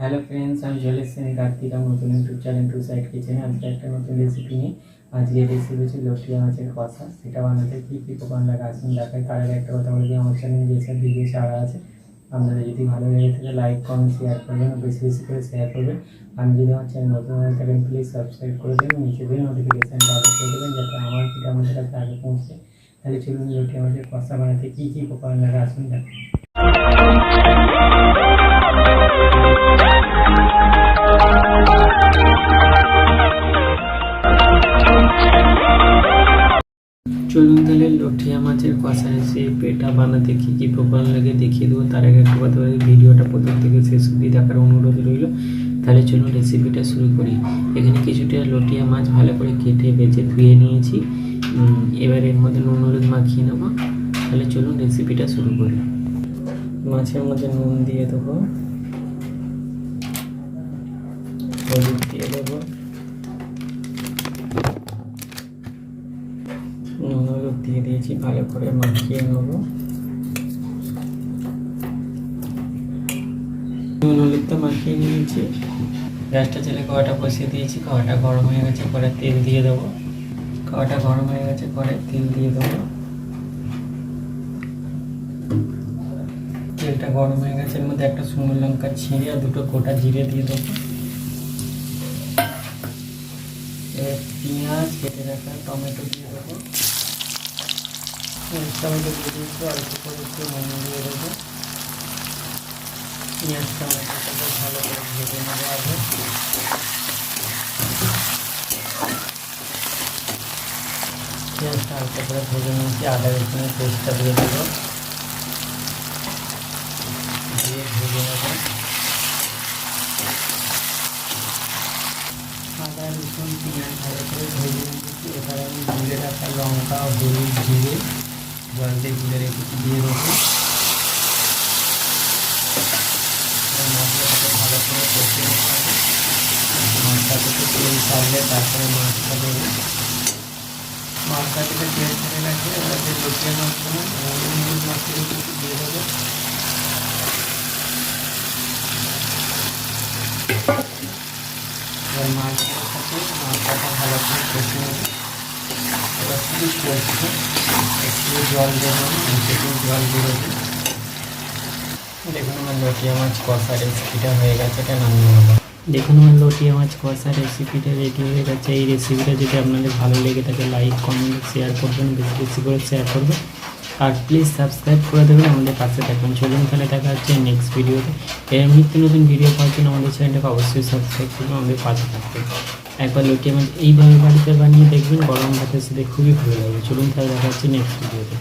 Hello friends, আমি চলে এসেছি কার্তিক নতুন ইউটিউব চ্যানেল টু সাইড কিচেনে। আজকে একটা নতুন রেসিপি নিয়ে আজকে রেসিপি হচ্ছে লটি মাছের কষা। সেটা বানাতে কী কী উপকরণ লাগে আসুন দেখাই। তার আগে একটা কথা বলে দিই, আমার চ্যানেলে যেসব ভিডিও ছাড়া আছে আপনাদের যদি ভালো লেগে থাকে লাইক কমেন্ট শেয়ার করবেন, বেশি বেশি করে শেয়ার করবেন। আমি যদি আমার চ্যানেল নতুন হয়ে থাকেন প্লিজ সাবস্ক্রাইব করে দেবেন, নিচে দিয়ে নোটিফিকেশানটা অন করে দেবেন যাতে আমার ভিডিও আমাদের কাছে আগে পৌঁছে। তাহলে চলুন লটি মাছের কষা বানাতে কী কী উপকরণ লাগে আসুন দেখাই। চলুন তাহলে লটিয়া মাছের কষা রেসিপিটা বানাতে কী কী উপকরণ লাগে দেখিয়ে দেবো। তার আগে একটা কথা বলি, ভিডিওটা প্রথম থেকে শেষ অবধি দেখার অনুরোধ রইল। তাহলে চলুন রেসিপিটা শুরু করি। এখানে কিছুটা লটিয়া মাছ ভালো করে কেটে বেছে ধুয়ে নিয়েছি। এবার এর মধ্যে নুন হলুদ মাখিয়ে নেব। তাহলে চলুন রেসিপিটা শুরু করি। মাছের মধ্যে নুন দিয়ে দেবো, হলুদ দিয়ে দেবো, নুন হলুদ দিয়ে দিয়েছি, ভালো করে মাখিয়ে নেব। নুন হলুদটা মাখিয়ে নিয়েছি। গ্যাসটা ছেলে কড়াটা বসিয়ে দিয়েছি। কড়াটা গরম হয়ে গেছে, পরে তেল দিয়ে দেবো। কড়াটা গরম হয়ে গেছে, পরে তেল দিয়ে দেবো। তেলটা গরম হয়ে গেছে, এর মধ্যে একটা শুকনো লঙ্কা ছিঁড়ে আর দুটো গোটা জিরে দিয়ে দেবো। পেঁয়াজ কেটে রাখা, টমেটো দিয়ে দেবো। টমেটো দিয়ে দিয়েছি, অল্প করে একটু নুন দিয়ে দেবো। পেঁয়াজ টমেটোটাকে ভালো করে ভেজে নেবো আগে। পেঁয়াজটা হালকা করে ভেজে নিয়েছি, আদা রসুনের পেস্টটা দিয়ে দেবো, দিয়ে ভেজে নেবো। আদা রসুন পেঁয়াজ ভালো করে ভেজে নিয়েছি। এবার আমি জিরে রাখা লঙ্কা হলুদ জিরে জল দিয়ে গুলে রেখেছি দিয়ে দেবো। মশলাটাকে ভালো করে কষে নিতে হবে। মশলা থেকে তেল ছাড়লে তারপরে মাছটা দেবো। মাছটা থেকে তেল ছেড়ে রাখে, এবার যে লটিয়া মাছগুলো হলুদ মাছের কিছু দিয়ে দেবো। এবার মাছগুলোর সাথে মশলাটা ভালো করে কষে নেবো। এবার শুধু কষে একটু জল দেবো, একটু জল বেরোবে। দেখুন আমার লটিয়া মাছ কষা রেসিপিটা হয়ে গেছে, এটা নামিয়ে নেবো। দেখুন আমার লটিয়া মাছ কষা রেসিপিটা রেডি হয়ে গেছে। এই রেসিপিটা যদি আপনাদের ভালো লেগে থাকে লাইক কমেন্ট শেয়ার করবেন, বেশি বেশি করে শেয়ার করবেন, আর প্লিজ সাবস্ক্রাইব করে দেবেন, আমাদের পাশে থাকবেন। চলুন তাহলে দেখা হচ্ছে নেক্সট ভিডিওতে। এর নিত্য নতুন ভিডিও পাওয়ার জন্য আমাদের চ্যানেলটাকে অবশ্যই সাবস্ক্রাইব করবেন, আমাদের পাশে থাকবেন। একবার লটিয়া মাছ এইভাবে বাড়িতে বানিয়ে দেখবেন, গরম ভাতের সাথে খুবই ভালো লাগবে। চলুন তাহলে দেখা হচ্ছে নেক্সট ভিডিওতে।